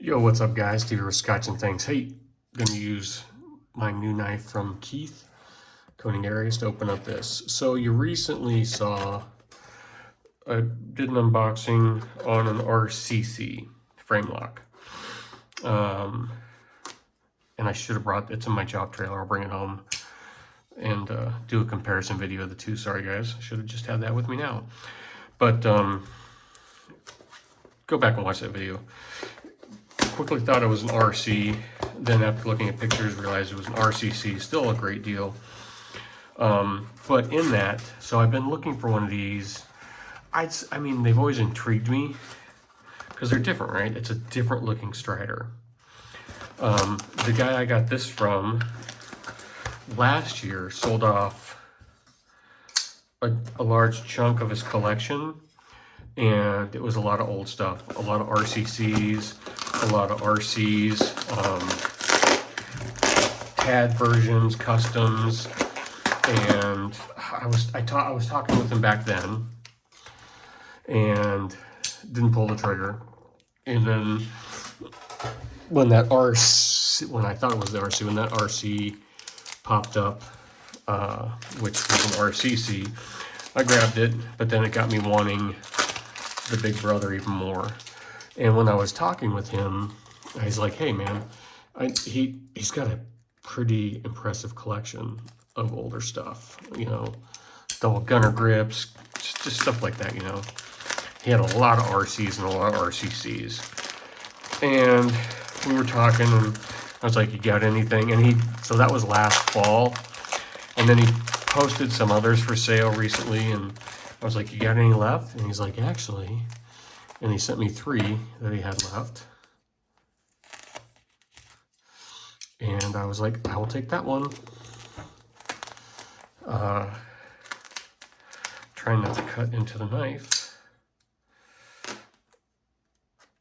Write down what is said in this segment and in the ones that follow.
Yo, what's up guys? Stevie with Scotch and Things. Hey, gonna use my new knife from Keith Coating Areas to open up this. So you recently saw, I did an unboxing on an RCC frame lock. And I should have brought it to my job trailer. I'll bring it home and do a comparison video of the two. Sorry guys, I should have just had that with me now. But go back and watch that video. Quickly thought it was an RC, then after looking at pictures realized it was an RCC. Still a great deal, but in that, so I've been looking for one of these. I mean, they've always intrigued me because they're different, right? It's a different looking strider. The guy I got this from last year sold off a large chunk of his collection, and it was a lot of old stuff, a lot of RCCs, a lot of RCs, TAD versions, customs, and I was talking with him back then, and didn't pull the trigger. And then when that RC, when I thought it was the RC, when that RC popped up, which was an RCC, I grabbed it, but then it got me wanting the big brother even more. And when I was talking with him, he's like, hey man, he's got a pretty impressive collection of older stuff, you know, double gunner grips, just stuff like that, you know. He had a lot of RCs and a lot of RCCs. And we were talking, and I was like, you got anything? And so that was last fall. And then he posted some others for sale recently, and I was like, you got any left? And he's like, actually. And he sent me 3 that he had left. And I was like, I will take that one. Trying not to cut into the knife.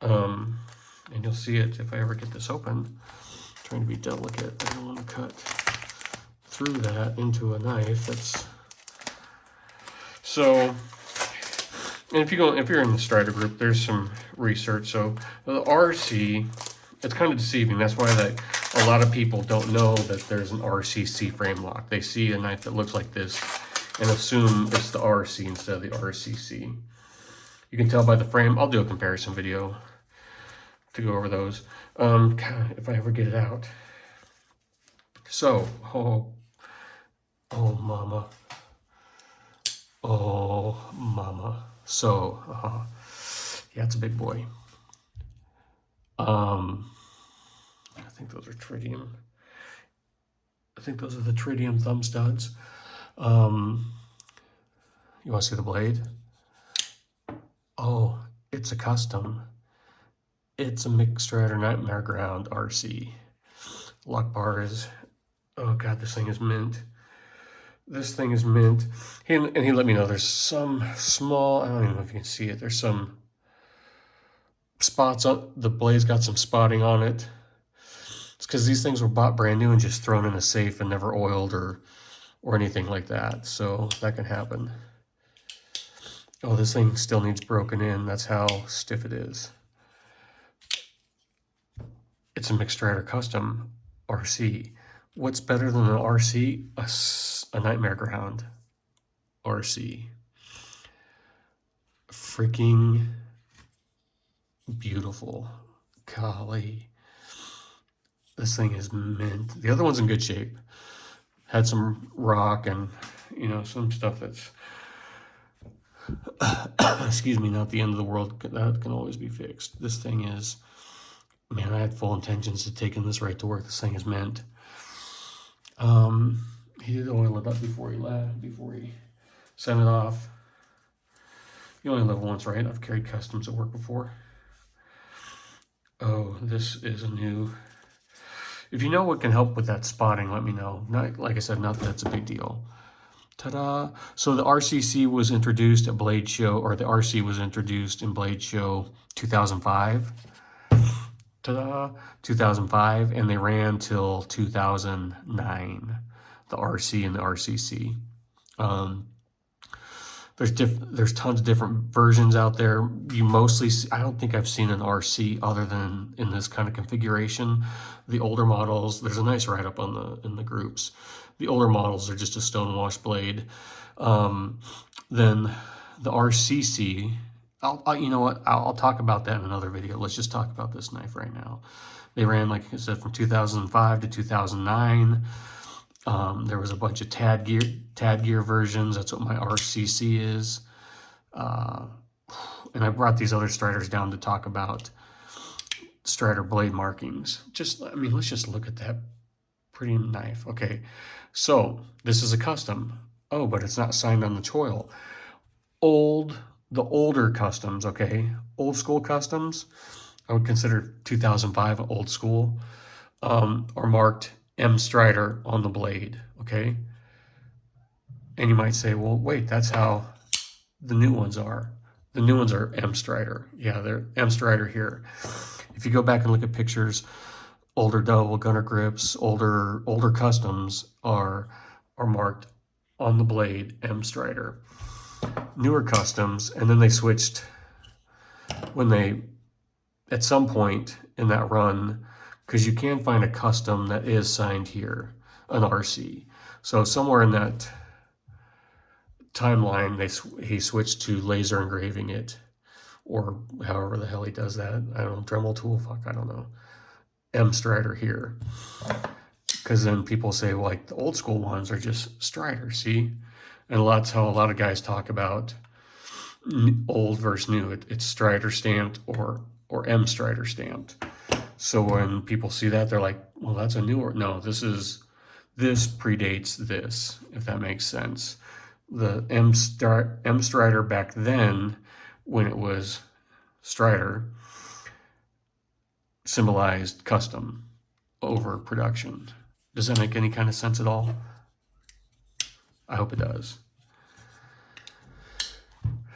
And you'll see it if I ever get this open. Trying to be delicate. I don't want to cut through that into a knife. That's so. And if you're in the strider group, there's some research. So the RC, it's kind of deceiving. That's why a lot of people don't know that there's an RCC frame lock. They see a knife that looks like this and assume it's the RC instead of the RCC. You can tell by the frame. I'll do a comparison video to go over those. God, if I ever get it out. So, oh mama. Oh mama. So, yeah, it's a big boy. I think those are tritium. I think those are the tritium thumb studs. You want to see the blade? Oh, it's a custom. It's a Mick Strider Nightmare Ground RC. Lock bar is, oh God, this thing is mint. This thing is mint. He let me know there's some small, I don't even know if you can see it. There's some spots on the blade's got some spotting on it. It's because these things were bought brand new and just thrown in a safe and never oiled or anything like that. So that can happen. Oh, this thing still needs broken in. That's how stiff it is. It's a Mick Strider Custom RC. What's better than an RC? A Nightmare Ground RC. Freaking beautiful. Golly. This thing is mint. The other one's in good shape. Had some rock and, you know, some stuff that's, excuse me, not the end of the world. That can always be fixed. This thing is, man, I had full intentions of taking this right to work. This thing is mint. He did oil it up before he left, before he sent it off. You only live once, right? I've carried customs at work before. Oh, this is a new. If you know what can help with that spotting, let me know. Not, like I said, not that it's a big deal. Ta-da! So the RCC was introduced at Blade Show, or the RC was introduced in Blade Show 2005. Ta-da! 2005, and they ran till 2009. The RC and the RCC. The there's tons of different versions out there. You mostly see, I don't think I've seen an RC other than in this kind of configuration. The older models, there's a nice write-up on in the groups. The older models are just a stone wash blade. Then the RCC, you know what? I'll talk about that in another video. Let's just talk about this knife right now. They ran, like I said, from 2005 to 2009. There was a bunch of Tad gear versions. That's what my RCC is. And I brought these other Striders down to talk about Strider blade markings. I mean, let's just look at that pretty knife. Okay, so this is a custom. Oh, but it's not signed on the choil. The older customs, okay, old school customs, I would consider 2005 old school, are marked M Strider on the blade, okay? And you might say, well, wait, that's how the new ones are. The new ones are M Strider. Yeah, they're M Strider here. If you go back and look at pictures, older double gunner grips, older customs are marked on the blade M Strider. Newer customs, and then they switched at some point in that run, because you can find a custom that is signed here, an RC. So somewhere in that timeline, he switched to laser engraving it, or however the hell he does that. I don't know, Dremel tool, fuck, I don't know. M Strider here. Because then people say, well, like, the old school ones are just Strider, see? And that's how a lot of guys talk about old versus new. It's Strider stamped or M Strider stamped. So when people see that, they're like, well, that's a newer. No, this predates this, if that makes sense. The M Strider back then, when it was Strider, symbolized custom over production. Does that make any kind of sense at all? I hope it does.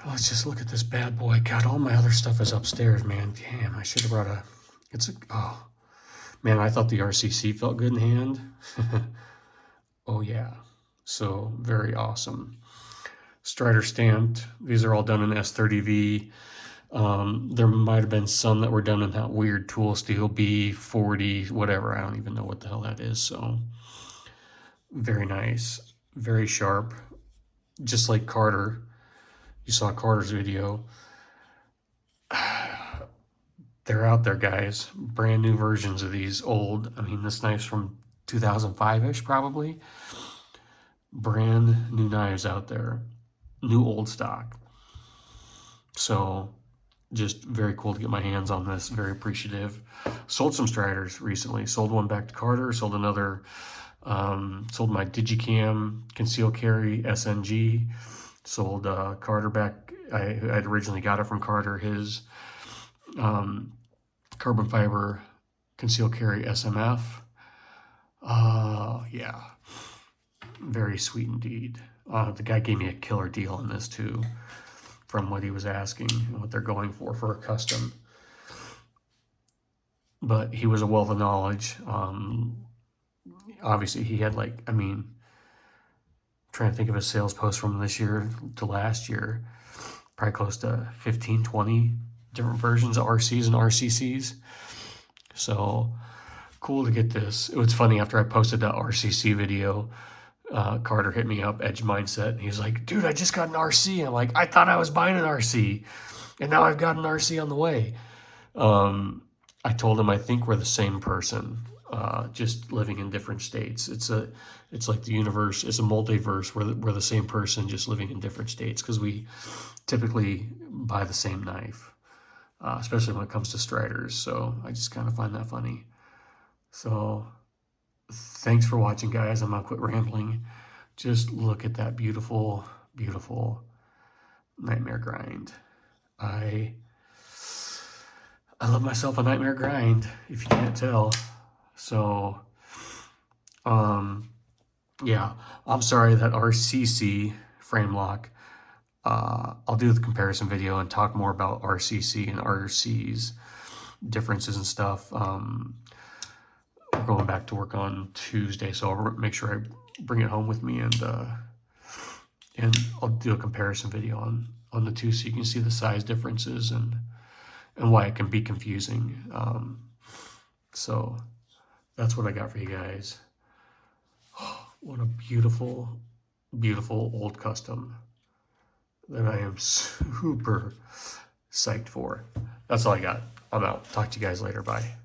Let's just look at this bad boy. God, all my other stuff is upstairs, man. Damn, I should have brought oh, man, I thought the RCC felt good in hand. Oh, yeah. So, very awesome. Strider stamped. These are all done in S30V. There might have been some that were done in that weird tool steel B40, whatever. I don't even know what the hell that is. So, very nice. Very sharp. Just like Carter. You saw Carter's video. They're out there, guys. Brand new versions of these old. I mean, this knife's from 2005-ish, probably. Brand new knives out there. New old stock. So, just very cool to get my hands on this. Very appreciative. Sold some Striders recently. Sold one back to Carter. Sold another. Sold my Digicam conceal carry SNG. Sold Carter back. I'd originally got it from Carter. His carbon fiber conceal carry SMF. Yeah, very sweet indeed. The guy gave me a killer deal on this too, from what he was asking and what they're going for a custom. But he was a wealth of knowledge. Obviously, he had trying to think of a sales post from this year to last year, probably close to 15, 20 different versions of RCs and RCCs. So cool to get this. It was funny, after I posted that RCC video, Carter hit me up, Edge Mindset, and he's like, dude, I just got an RC. I'm like, I thought I was buying an RC, and now I've got an RC on the way. I told him I think we're the same person, just living in different states. It's like the universe, it's a multiverse where we're the same person, just living in different states, because we typically buy the same knife, especially when it comes to Striders. So I just kind of find that funny. So thanks for watching, guys. I'm gonna quit rambling. Just look at that beautiful, beautiful Nightmare Grind. I love myself a Nightmare Grind, if you can't tell. So, yeah, I'm sorry that RCC frame lock. I'll do the comparison video and talk more about RCC and RC's differences and stuff. We're going back to work on Tuesday, so I'll make sure I bring it home with me and I'll do a comparison video on the two so you can see the size differences and why it can be confusing. So that's what I got for you guys. Oh, what a beautiful, beautiful old custom that I am super psyched for. That's all I got. I'm out. Talk to you guys later. Bye.